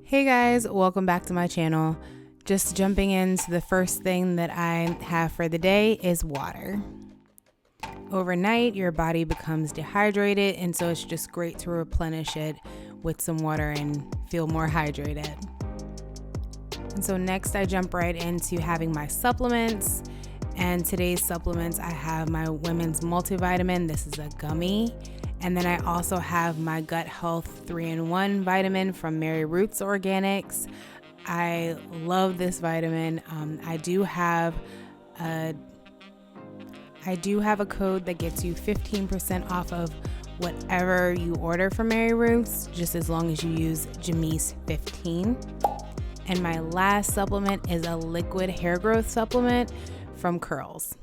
Hey guys, welcome back to my channel. Just jumping into the first thing that I have for the day is water. Overnight, your body becomes dehydrated, and so it's just great to replenish it with some water and feel more hydrated. And so next I jump right into having my supplements. And today's supplements, I have my women's multivitamin. This is a gummy. And then I also have my gut health 3-in-1 vitamin from Mary Roots Organics. I love this vitamin. I do have a code that gets you 15% off of whatever you order from Mary Roots, just as long as you use Jumease 15. And my last supplement is a liquid hair growth supplement from Curls.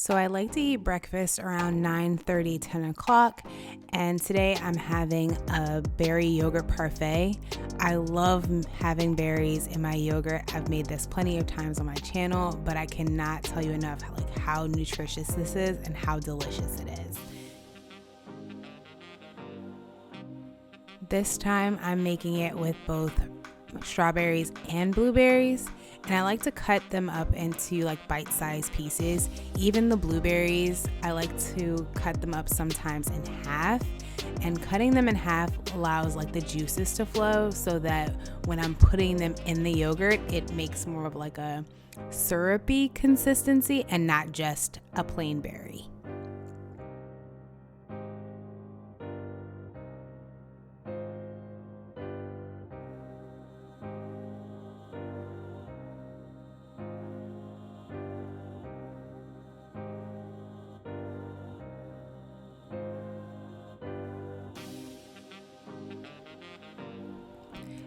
So I like to eat breakfast around 9:30, 10 o'clock, and today I'm having a berry yogurt parfait. I love having berries in my yogurt. I've made this plenty of times on my channel, but I cannot tell you enough how nutritious this is and how delicious it is. This time I'm making it with both strawberries and blueberries, and I like to cut them up into bite-sized pieces. Even the blueberries, I like to cut them up sometimes in half, and cutting them in half allows the juices to flow, so that when I'm putting them in the yogurt, it makes more of a syrupy consistency and not just a plain berry.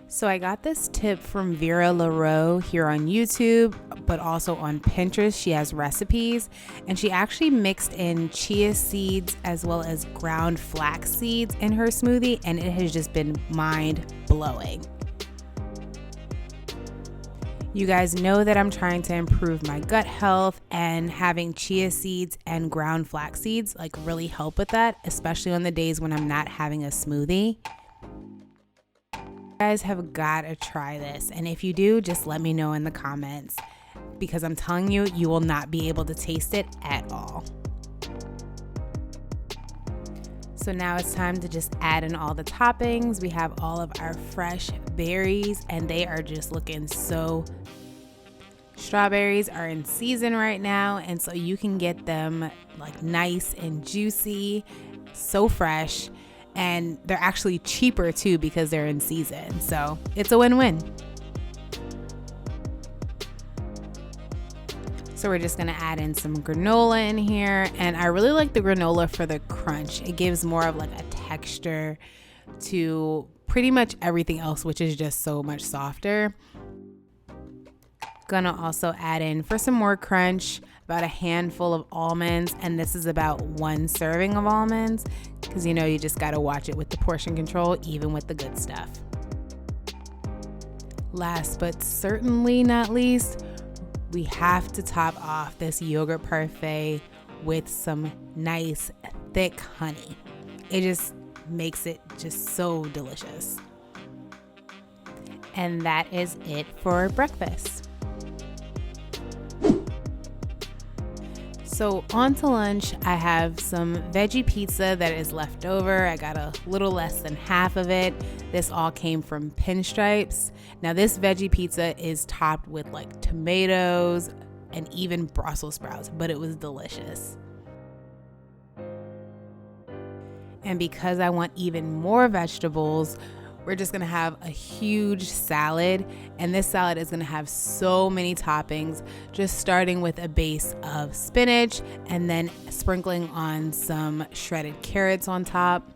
So I got this tip from Vera LaRoe here on YouTube, but also on Pinterest. She has recipes, and she actually mixed in chia seeds as well as ground flax seeds in her smoothie, and it has just been mind-blowing. You guys know that I'm trying to improve my gut health, and having chia seeds and ground flax seeds really help with that, especially on the days when I'm not having a smoothie. You guys have got to try this, and if you do, just let me know in the comments, because I'm telling you, you will not be able to taste it at all. So now it's time to just add in all the toppings. We have all of our fresh berries, and they are just looking so. Strawberries are in season right now, and so you can get them nice and juicy, so fresh. And they're actually cheaper too because they're in season. So it's a win-win. So we're just gonna add in some granola in here. And I really like the granola for the crunch. It gives more of a texture to pretty much everything else, which is just so much softer. Gonna also add in, for some more crunch, about a handful of almonds, and this is about 1 serving of almonds, because you just got to watch it with the portion control, even with the good stuff. Last but certainly not least, we have to top off this yogurt parfait with some nice thick honey. It just makes it just so delicious. And that is it for breakfast. So on to lunch, I have some veggie pizza that is left over. I got a little less than half of it. This all came from Pinstripes. Now this veggie pizza is topped with tomatoes and even Brussels sprouts, but it was delicious. And because I want even more vegetables, we're just gonna have a huge salad, and this salad is gonna have so many toppings, just starting with a base of spinach and then sprinkling on some shredded carrots on top.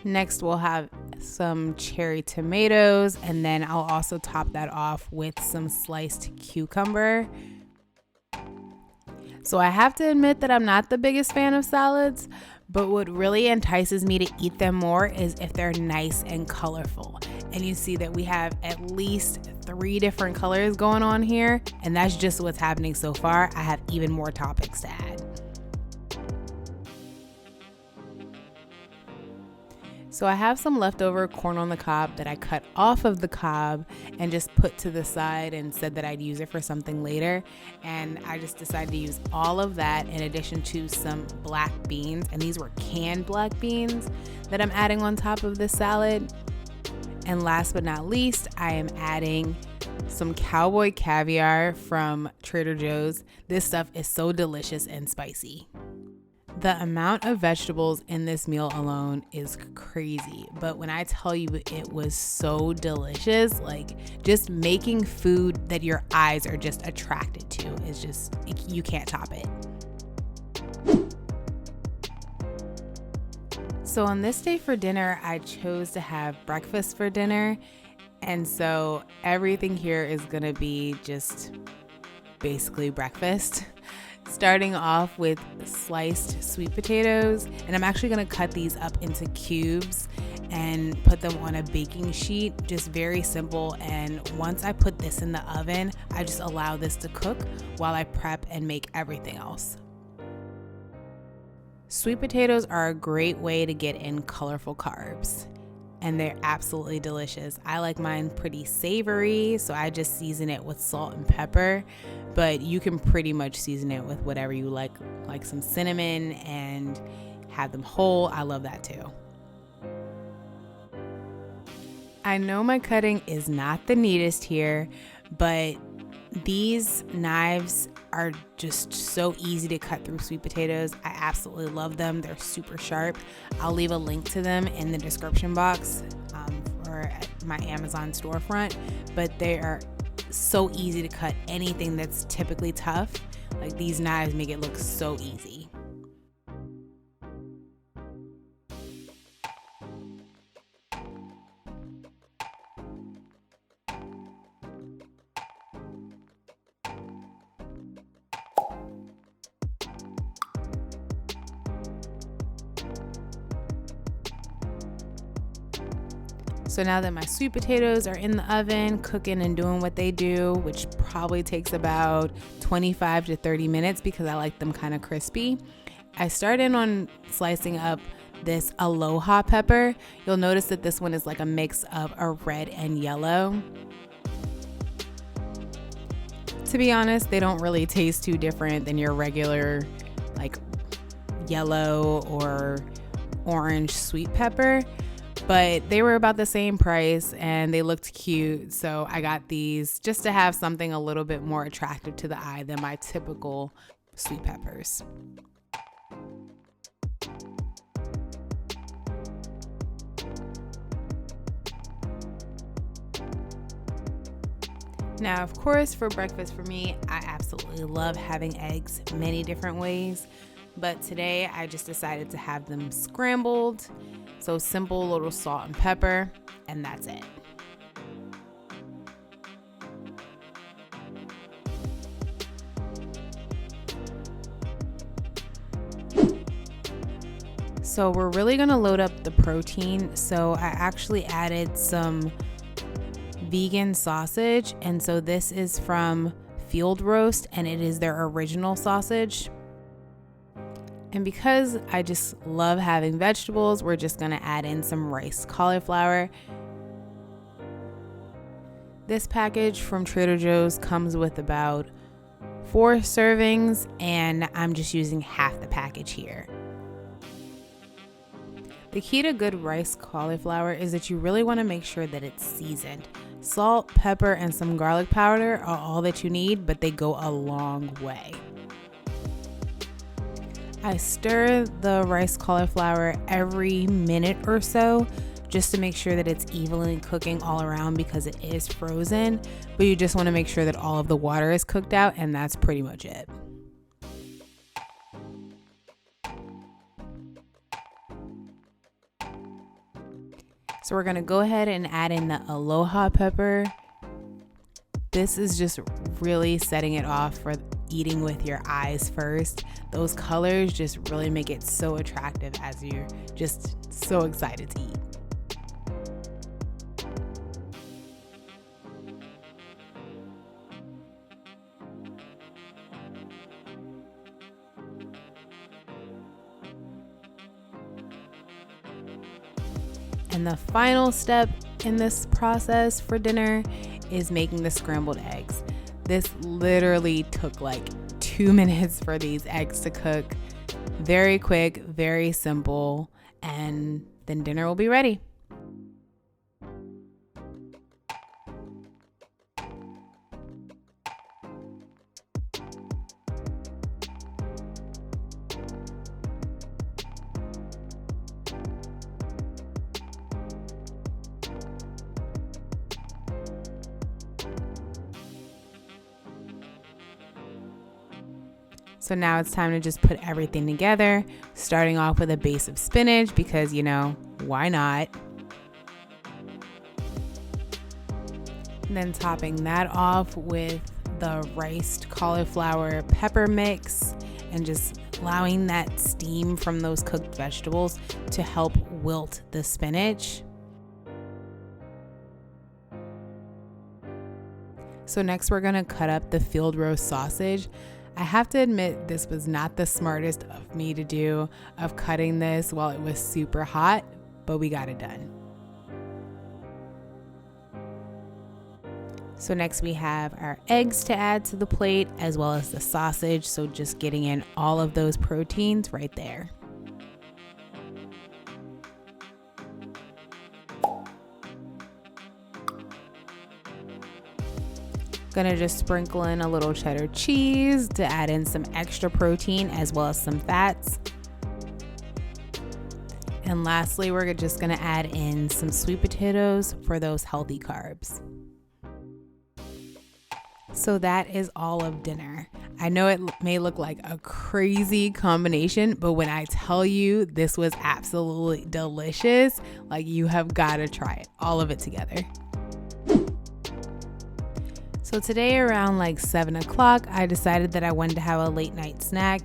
Next, we'll have some cherry tomatoes, and then I'll also top that off with some sliced cucumber. So I have to admit that I'm not the biggest fan of salads, but what really entices me to eat them more is if they're nice and colorful. And you see that we have at least 3 different colors going on here, and that's just what's happening so far. I have even more toppings to add. So I have some leftover corn on the cob that I cut off of the cob and just put to the side and said that I'd use it for something later. And I just decided to use all of that in addition to some black beans. And these were canned black beans that I'm adding on top of this salad. And last but not least, I am adding some cowboy caviar from Trader Joe's. This stuff is so delicious and spicy. The amount of vegetables in this meal alone is crazy, but when I tell you it was so delicious, like just making food that your eyes are just attracted to is just, you can't top it. So on this day for dinner, I chose to have breakfast for dinner, and so everything here is gonna be just basically breakfast. Starting off with sliced sweet potatoes, and I'm actually going to cut these up into cubes and put them on a baking sheet, just very simple. And once I put this in the oven, I just allow this to cook while I prep and make everything else. Sweet potatoes are a great way to get in colorful carbs, and they're absolutely delicious. I like mine pretty savory, so I just season it with salt and pepper, but you can pretty much season it with whatever you like some cinnamon and have them whole. I love that too. I know my cutting is not the neatest here, but these knives are just so easy to cut through sweet potatoes. I absolutely love them. They're super sharp. I'll leave a link to them in the description box or at my Amazon storefront, but they are so easy to cut anything that's typically tough. Like, these knives make it look so easy. So now that my sweet potatoes are in the oven, cooking and doing what they do, which probably takes about 25 to 30 minutes because I like them kind of crispy, I start in on slicing up this aloha pepper. You'll notice that this one is like a mix of a red and yellow. To be honest, they don't really taste too different than your regular like yellow or orange sweet pepper. But they were about the same price and they looked cute. So I got these just to have something a little bit more attractive to the eye than my typical sweet peppers. Now, of course, for breakfast for me, I absolutely love having eggs many different ways. But today I just decided to have them scrambled. So simple, little salt and pepper, and that's it. So we're really gonna load up the protein. So I actually added some vegan sausage, and so this is from Field Roast, and it is their original sausage. And because I just love having vegetables, we're just gonna add in some riced cauliflower. This package from Trader Joe's comes with about 4 servings, and I'm just using half the package here. The key to good riced cauliflower is that you really wanna make sure that it's seasoned. Salt, pepper, and some garlic powder are all that you need, but they go a long way. I stir the riced cauliflower every minute or so just to make sure that it's evenly cooking all around because it is frozen, but you just want to make sure that all of the water is cooked out, and that's pretty much it. So we're going to go ahead and add in the aloha pepper. This is just really setting it off for eating with your eyes first. Those colors just really make it so attractive as you're just so excited to eat. And the final step in this process for dinner is making the scrambled eggs. This literally took like 2 minutes for these eggs to cook. Very quick, very simple, and then dinner will be ready. So now it's time to just put everything together, starting off with a base of spinach because, you know, why not? And then topping that off with the riced cauliflower pepper mix and just allowing that steam from those cooked vegetables to help wilt the spinach. So next we're gonna cut up the field roast sausage. I have to admit this was not the smartest of me to do, of cutting this while it was super hot, but we got it done. So next we have our eggs to add to the plate as well as the sausage. So just getting in all of those proteins right there. Gonna just sprinkle in a little cheddar cheese to add in some extra protein as well as some fats. And lastly, we're just gonna add in some sweet potatoes for those healthy carbs. So that is all of dinner. I know it may look like a crazy combination, but when I tell you this was absolutely delicious, like you have gotta try it, all of it together. So today around like 7 o'clock, I decided that I wanted to have a late night snack.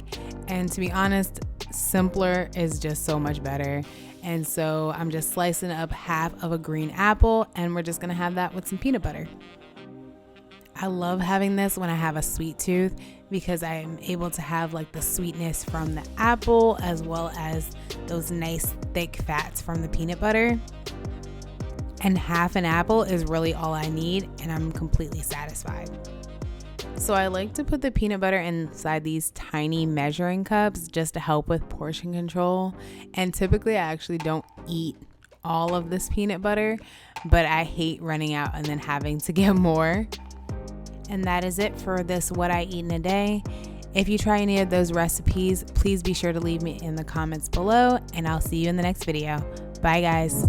And to be honest, simpler is just so much better. And so I'm just slicing up half of a green apple and we're just gonna have that with some peanut butter. I love having this when I have a sweet tooth because I am able to have like the sweetness from the apple as well as those nice thick fats from the peanut butter. And half an apple is really all I need and I'm completely satisfied. So I like to put the peanut butter inside these tiny measuring cups just to help with portion control. And typically I actually don't eat all of this peanut butter, but I hate running out and then having to get more. And that is it for this What I Eat in a Day. If you try any of those recipes, please be sure to leave me in the comments below and I'll see you in the next video. Bye guys.